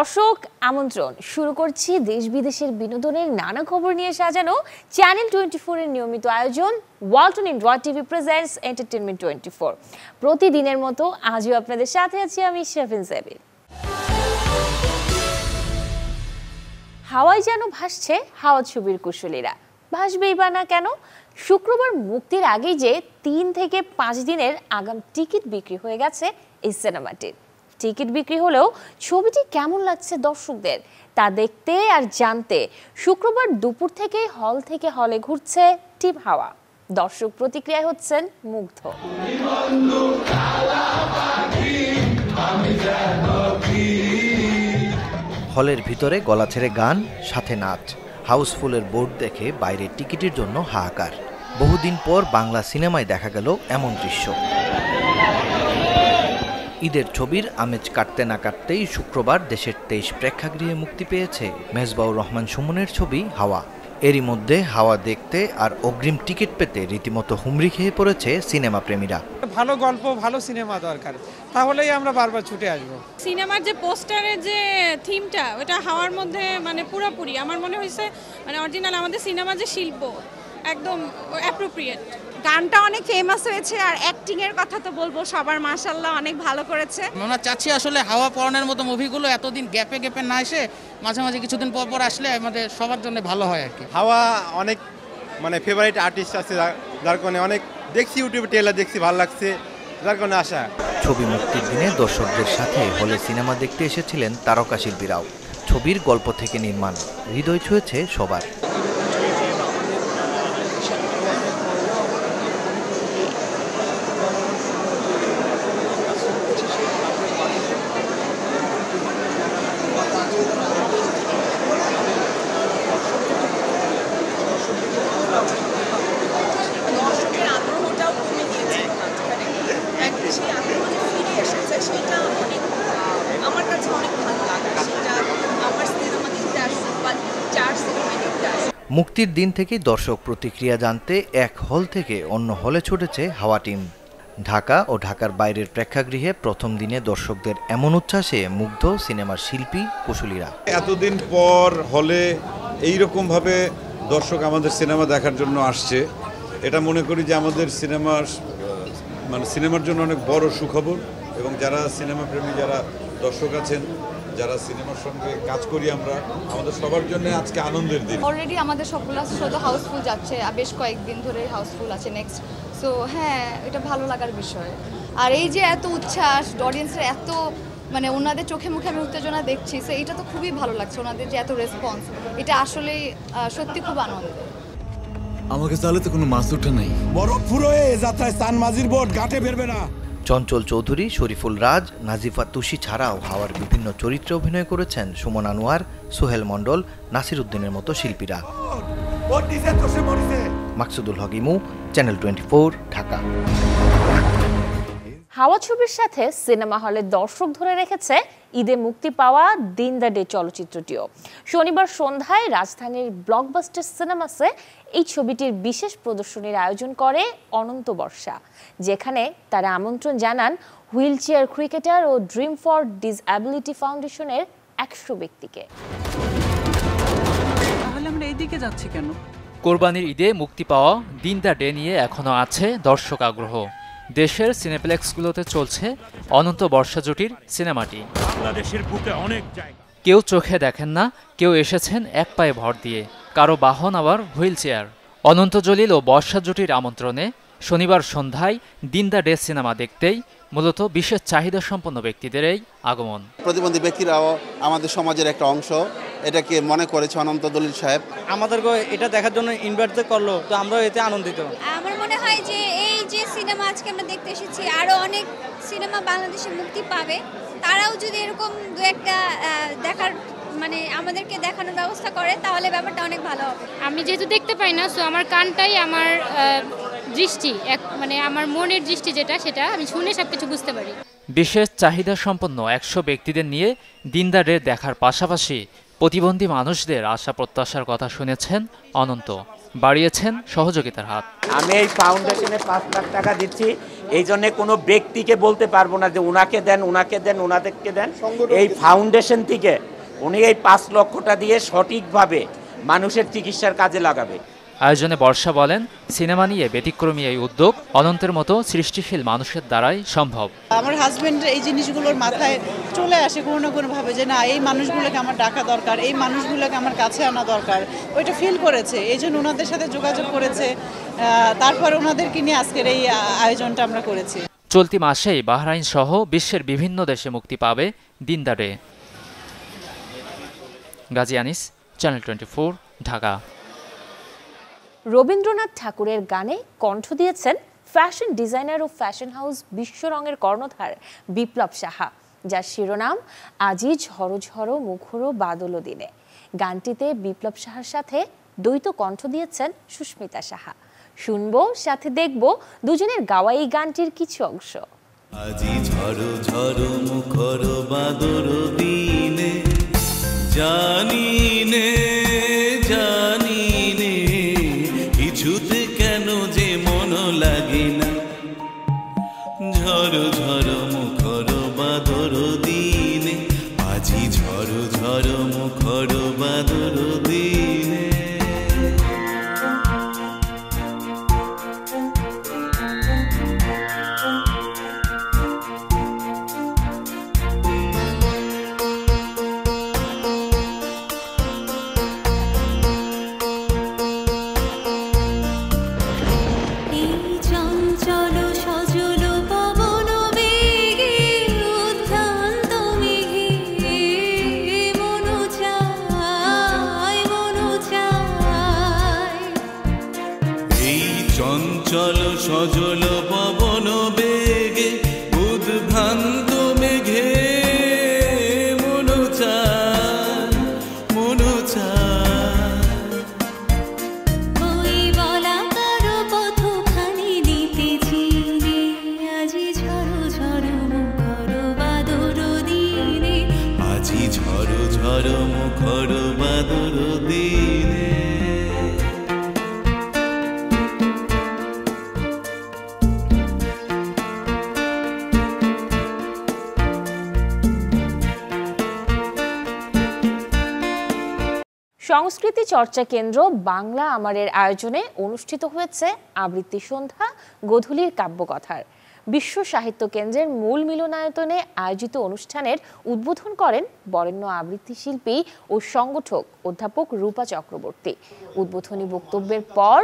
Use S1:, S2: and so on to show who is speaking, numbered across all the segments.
S1: দর্শক আমন্ত্রণ শুরু করছি দেশ বিদেশের বিনোদনের নানা খবর নিয়ে সাজানো চ্যানেল 24 এর নিয়মিত আয়োজন Walton Android TV presents entertainment 24। প্রতিদিনের মতো আজও আপনাদের সাথে আছি আমি শেফিন জেবিল। হাওয়ায় যেন ভাসছে হাওয়া ছবির কুশলীরা, ভাসবেই বা না কেন। শুক্রবার মুক্তির আগেই যে 3 থেকে 5 দিনের আগাম টিকিট বিক্রি হয়ে গেছে এই সিনেমাটির। টিকিট বিক্রি হলেও ছবিটি কেমন লাগছে দর্শকদের তা দেখতে আর জানতে শুক্রবার দুপুর থেকে হল থেকে হলে ঘুরছে টিম হাওয়া। দর্শক প্রতিক্রিয়ায় হচ্ছেন মুগ্ধ।
S2: হলের ভিতরে গলা ছেড়ে গান, সাথে নাচ, হাউসফুলের বোর্ড দেখে বাইরে টিকিটের জন্য হাহাকার। বহুদিন পর বাংলা সিনেমায় দেখা গেল এমন দৃশ্য। ঈদের ছবির আমেজ কাটতে না কাটতেই শুক্রবার দেশের 23 প্রেক্ষাগৃহে মুক্তি পেয়েছে মেজবাউর রহমান সুমনের ছবি হাওয়া। এরই মধ্যে হাওয়া দেখতে আর অগ্রিম টিকিট পেতে রীতিমতো হুমড়ি খেয়ে পড়েছে সিনেমা প্রেমীরা।
S3: ভালো গল্প, ভালো সিনেমা দরকার, তাহলেই আমরা বারবার ছুটে আসবো।
S4: সিনেমার যে পোস্টারের যে থিমটা, ওটা হাওয়ার মধ্যে মানে পুরোপুরি আমার মনে হয়েছে মানে অরিজিনাল আমাদের সিনেমা যে শিল্প একদম অ্যাপ্রোপ্রিয়েট।
S5: গানটা অনেক ফেমাস হয়েছে আর অ্যাক্টিং এর কথা তো বলবো, সবার মাশাআল্লাহ অনেক ভালো করেছে।
S6: আমরা চাচ্ছি আসলে হাওয়া পড়ানোর মতো মুভিগুলো এতদিন গ্যাপে গ্যাপে না এসে মাঝে মাঝে কিছুদিন পর পর আসলে আমাদের সবার জন্য ভালো হয় আর কি।
S7: হাওয়া অনেক মানে ফেভারিট আর্টিস্ট আছে, যার কারণে অনেক দেখছি, ইউটিউবে ট্রেলার দেখছি, ভালো লাগছে, যার কারণে আসা।
S2: ছবি মুক্তির দিনে দর্শকদের সাথে হলে সিনেমা দেখতে এসেছিলেন তারকা শিল্পীরাও। ছবির গল্প থেকে নির্মাণ, হৃদয় ছুঁয়েছে সবার। মুক্তির দিন থেকেই দর্শক প্রতিক্রিয়া জানতে এক হল থেকে অন্য হলে ছুটেছে হাওয়া টিম। ঢাকা ও ঢাকার বাইরের প্রেক্ষাগৃহে প্রথম দিনে দর্শকদের এমন উচ্ছ্বাসে মুগ্ধ সিনেমার শিল্পী কুশলীরা।
S8: এতদিন পর হলে এইরকমভাবে দর্শক আমাদের সিনেমা দেখার জন্য আসছে, এটা মনে করি যে আমাদের সিনেমার জন্য অনেক বড় সুখবর। এবং যারা সিনেমা প্রেমী, যারা দর্শক আছেন, যারা সিনেমার সঙ্গে কাজ করি আমরা, আমাদের সবার জন্য আজকে আনন্দের দিন।
S9: অলরেডি আমাদের সবগুলো শো তো হাউসফুল যাচ্ছে, বেশ কয়েকদিন ধরে হাউসফুল আছে নেক্সট। সো হ্যাঁ, এটা ভালো লাগার বিষয়। আর এই যে এত উচ্ছ্বাস, অডিয়েন্সের এত মানে ওনাদের চোখে মুখে আমি উত্তেজনা দেখছি, সো এটা তো খুবই ভালো লাগছে। ওনাদের যে এত রেসপন্স, এটা আসলেই সত্যি খুব আনন্দের।
S10: আমাকে তাহলে তো কোনো মাছ ওঠে নাই,
S11: বরফ ফুরোয় যাত্রায় স্থান মাঝির বোট ঘাটে বেরবে না।
S2: চঞ্চল চৌধুরী, শরীফুল রাজ, নাজিফা তুষি ছাড়াও হাওয়ার বিভিন্ন চরিত্রে অভিনয় করেছেন সুমন আনোয়ার, সোহেল মণ্ডল, নাসির উদ্দিনের মতো শিল্পীরা। মাকসুদুল হক ইমু, চ্যানেল 24, ঢাকা।
S1: হাওয়া ছবির সাথে সিনেমা হলে দর্শক ধরে রেখেছে ঈদে মুক্তি পাওয়া দিন দ্য ডে চলচ্চিত্রটিও। শনিবার সন্ধ্যায় রাজধানীর ব্লকবাস্টার সিনেমাসে এই ছবিটির বিশেষ প্রদর্শনীর আয়োজন করে অনন্ত বর্ষা, যেখানে তারা আমন্ত্রণ জানান হুইল চেয়ার ক্রিকেটার ও ড্রিম ফর ডিসএবিলিটি ফাউন্ডেশনের 100 ব্যক্তিকে।
S3: তাহলে আমরা এইদিকে যাচ্ছি কেন?
S12: কোরবানির ঈদে মুক্তি পাওয়া দিন দ্য ডে নিয়ে এখনও আছে দর্শক আগ্রহ। দেশের সিনেপ্লেক্সগুলোতে চলছে অনন্ত বর্ষা জুটির সিনেমাটি।
S13: বাংলাদেশের বুকে অনেক জায়গা,
S12: কেউ চোখে দেখেন না, কেউ এসেছেন এক পায়ে ভর দিয়ে, কারো বাহন আবার হুইল চেয়ার। অনন্ত জলিল ও বর্ষা জুটির আমন্ত্রণে শনিবার সন্ধ্যায় দিন দ্য ডে সিনেমা দেখতেই মূলত বিশেষ চাহিদা সম্পন্ন ব্যক্তিদের এই আগমন।
S14: প্রতিবন্ধী ব্যক্তিরাও আমাদের সমাজের একটা অংশ, এটাকে মনে করেছে অনন্ত দলিল সাহেব।
S15: আমাদেরকে এটা দেখার জন্য ইনভাইট করলো, তো আমরাও এতে আনন্দিত।
S16: আমার মনে হয় যে এই যে সিনেমা আজকে আমরা দেখতে এসেছি, আরো অনেক সিনেমা বাংলাদেশে মুক্তি পাবে। তারাও যদি এরকম দু একটা দেখার মানে আমাদেরকে দেখানোর ব্যবস্থা করে, তাহলে ব্যাপারটা অনেক ভালো হবে।
S17: আমি যেহেতু দেখতে পাই না, সো আমার কানটাই আমার দৃষ্টি, মানে আমার মনের দৃষ্টি যেটা, সেটা আমি শুনে সবকিছু বুঝতে পারি।
S12: বিশেষ চাহিদা সম্পন্ন 100 ব্যক্তিদের নিয়ে দিন দ্য ডে দেখার পাশাপাশি প্রতিবন্ধী মানুষদের আশা প্রত্যাশার কথা শুনেছেন অনন্ত, বাড়িয়েছেন সহযোগিতার হাত।
S18: আমি এই ফাউন্ডেশনে 5 লাখ টাকা দিচ্ছি, এই জন্য কোনো ব্যক্তিকে বলতে পারবো না যে উনাকে দেন, উনাকে দেন, উনাদেরকে দেন। এই ফাউন্ডেশন থেকে উনি এই 5 লক্ষটা দিয়ে সঠিকভাবে মানুষের চিকিৎসার কাজে লাগাবে।
S12: আয়োজনে বর্ষা বলেন, সিনেমা নিয়ে ব্যতিক্রমী এই উদ্যোগ অনন্তের মতো সৃষ্টিশীল মানুষের দ্বারাই সম্ভব।
S19: আমার হাজবেন্ড এই জিনিসগুলোর মাথায় চলে আসে কোনো না কোনোভাবে যে না, এই মানুষগুলোকে আমার ডাকা দরকার, এই মানুষগুলোকে আমার কাছে আনা দরকার, ওইটা ফিল করেছে, এই জন্য ওনাদের সাথে যোগাযোগ করেছে, তারপর ওনাদেরকে নিয়ে আজকের এই আয়োজনটা আমরা করেছি।
S12: চলতি মাসেই বাহরাইন সহ বিশ্বের বিভিন্ন দেশে মুক্তি পাবে দিন the day. Gazi Anis, channel 24, Dhaka.
S1: Rabindranath ঠাকুরের গানে কণ্ঠ দিয়েছেন ফ্যাশন ডিজাইনার ও ফ্যাশন হাউস বিশ্বরঙের কর্ণধার বিপ্লব সাহা, যার শিরোনাম আজি ঝড়ো ঝড়ো মুখরো বাদল দিনে। গানটিতে বিপ্লব সাহার সাথে দ্বৈত কণ্ঠ দিয়েছেন সুস্মিতা সাহা। শুনবো, সাথে দেখব দুজনের গাওয়া এই গানটির কিছু অংশ।
S20: আজি ঝড়ো ঝড়ো মুখরো বাদল দিনে জানি নে জানি নে কিছুতে কেন যে মন লাগে না। ঝড়ো ঝড়ো মুখরো বাদল দিনে আজি ঝড়ো ঝড়ো মুখরো বাদল দিনে। চঞ্চল সজল পবন বেগে উদ্ভ্রান্ত মেঘে মন চায় মন চায়।
S21: ওই বলা কারো পথখানি দিতেছি আজি ঝড়ো ঝড়ো মুখর বাদর দিনে।
S20: আজি ঝড়ো ঝড়ো মুখর বাদর দিনে।
S1: সংস্কৃতি চর্চা কেন্দ্র বাংলা আমারের আয়োজনে অনুষ্ঠিত হয়েছে আবৃত্তি সন্ধ্যা গোধূলির কাব্যকথার। বিশ্ব সাহিত্য কেন্দ্রের মূল মিলনায়তনে আয়োজিত অনুষ্ঠানের উদ্বোধন করেন বরেণ্য আবৃত্তি শিল্পী ও সংগঠক অধ্যাপক রূপা চক্রবর্তী। উদ্বোধনী বক্তব্যের পর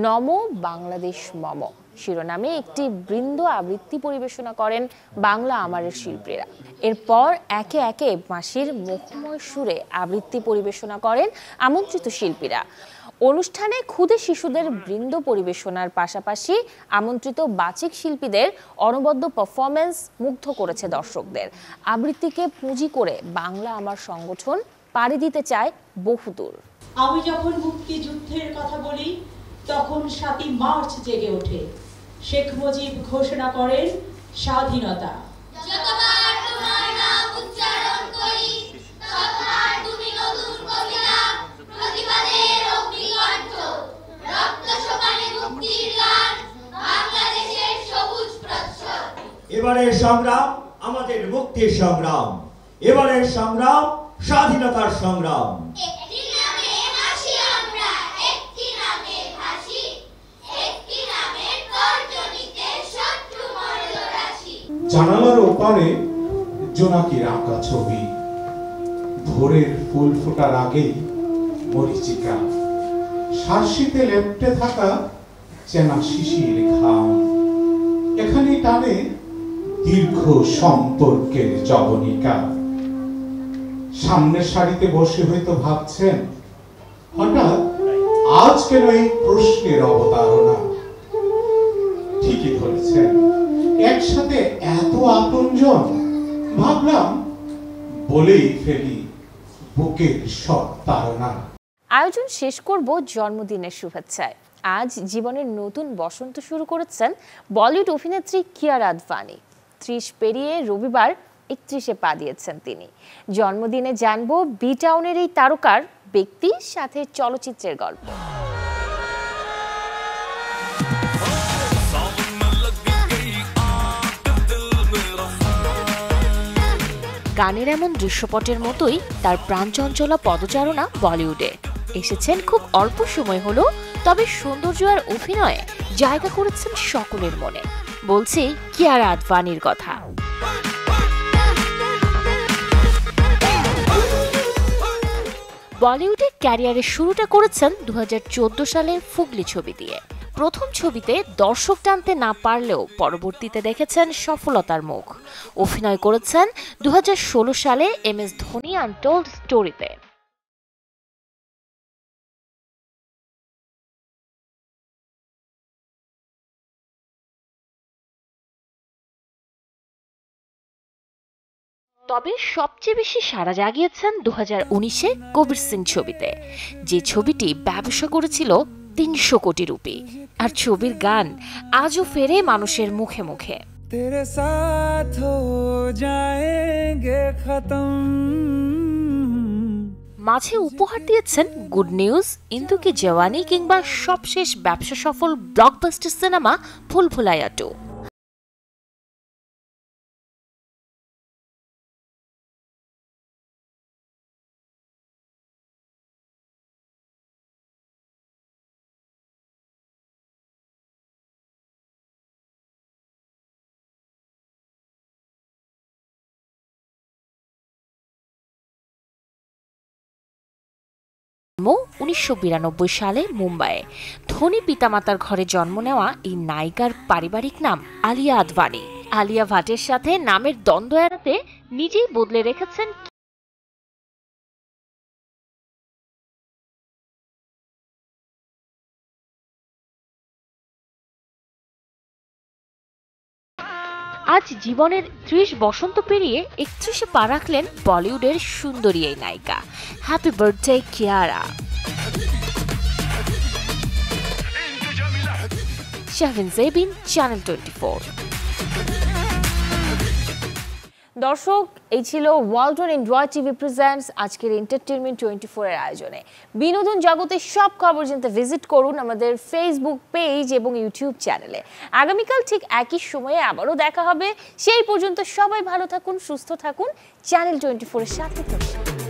S1: নম বাংলাদেশ মম শিরোনামে একটি বৃন্দ আবৃত্তি পরিবেশনা করেন বাংলা আমারের শিল্পীরা। এরপর একে একে বাঁশির মোহময় সুরে আবৃত্তি পরিবেশনা করেন আমন্ত্রিত শিল্পীরা। অনুষ্ঠানে ক্ষুদে শিশুদের বৃন্দ পরিবেশনার পাশাপাশি আমন্ত্রিত বাচিক শিল্পীদের অনবদ্য পারফরমেন্স মুগ্ধ করেছে দর্শকদের। আবৃত্তিকে পুঁজি করে বাংলা আমার সংগঠন পাড়ি দিতে চায় বহুদূর।
S22: আমি যখন মুক্তিযুদ্ধের কথা বলি তখন ৭ই মার্চ জেগে ওঠে। শেখ মুজিব ঘোষণা করেন স্বাধীনতা।
S21: যতবার তোমার নাম উচ্চারণ করি ততবার তুমি নতুন কবিতা, প্রতিবাদের অগ্নিকণ্ঠ, রক্ত সমানে মুক্তির গান, বাংলাদেশের সবুজ প্রচ্ছদ।
S23: এবারের সংগ্রাম আমাদের মুক্তির সংগ্রাম, এবারের সংগ্রাম স্বাধীনতার সংগ্রাম।
S21: একটি নামে হাসি আমরা, একটি নামে ভাসি, একটি নামে তর্জনীতে শত্রু মরণরাশি।
S24: জানালার ওপারে জোনাকির আঁকা ছবি, ভোরের ফুল ফোটার আগেই মরিচিকা, শার্শিতে লেপ্টে থাকা চেনা শিশির ঘাম, এখানে টানে দীর্ঘ সম্পর্কের জবনিকা। সামনের সারিতে বসে হয়তো ভাবছেন হঠাৎ আজ কেন এই প্রশ্নের অবতারণা। ঠিকই ধরেছেন, একসাথে এত আপনজন, ভাবলাম বলেই ফেলি বুকের সব তাড়না।
S1: আয়োজন শেষ করব জন্মদিনের শুভেচ্ছায়। আজ জীবনের নতুন বসন্ত শুরু করেছেন বলিউড অভিনেত্রী কিয়ারা আদভানি। 30 পেরিয়ে রবিবার 31-এ পা দিয়েছেন তিনি। জন্মদিনে জানবো বি টাউনের এই তারকার ব্যক্তির সাথে চলচ্চিত্রের গল্প। গানের এমন দৃশ্যপটের মতোই তার প্রাণচঞ্চলা পদচারণা বলিউডে। এসেছেন খুব অল্প সময় হলো, তবে সৌন্দর্য আর অভিনয়ে জায়গা করেছেন সকলের মনে। বলছি কিয়ারা আদভানির কথা। বলিউডে ক্যারিয়ারের শুরুটা করেছেন 2014 সালে ফুগলি ছবি দিয়ে। প্রথম ছবিতে দর্শক টানতে না পারলেও পরবর্তীতে দেখেছেন সফলতার মুখ। অভিনয় করেছেন 2016 সালে MS ধোনি আনটোল্ড স্টোরিতে। তবে সবচেয়ে বেশি সাড়া জাগিয়েছেন 2019-এ কবির সিং ছবিতে, যে ছবিটি ব্যবসা করেছিল 300 কোটি রুপি। আর ছবির গান আজও ফেরে মানুষের মুখে মুখে।
S4: तेरे साथ हो जाएंगे खत्म।
S1: মাঝে উপহার দিয়েছেন গুড নিউজ, ইন্দু কি জওয়ানি কিংবা সবশেষ ব্যবসা সফল ব্লকবাস্টার সিনেমা ভুল ভুলাইয়া 2। জন্ম 1992 সালে মুম্বাইয়ে। ধনী পিতামাতার ঘরে জন্ম নেওয়া এই নায়িকার পারিবারিক নাম আলিয়া আদভানি। আলিয়া ভাটের সাথে নামের দ্বন্দ্ব এড়াতে নিজেই বদলে রেখেছেন আজ জীবনের 30 বসন্ত পেরিয়ে 31-এ পা রাখলেন বলিউডের সুন্দরী এই নায়িকা। Happy birthday Kiara. Shahrin Jebin, channel 24।
S5: দর্শক, এই ছিল ওয়ালটন এন্ড্রয়েড টিভি প্রেজেন্টস আজকের এন্টারটেইনমেন্ট 24 এর আয়োজনে। বিনোদন জগতের সব খবর জানতে ভিজিট করুন আমাদের ফেসবুক পেজ এবং ইউটিউব চ্যানেলে। আগামীকাল ঠিক একই সময়ে আবারও দেখা হবে। সেই পর্যন্ত সবাই ভালো থাকুন, সুস্থ থাকুন, চ্যানেল 24 এর সাথে থাকুন।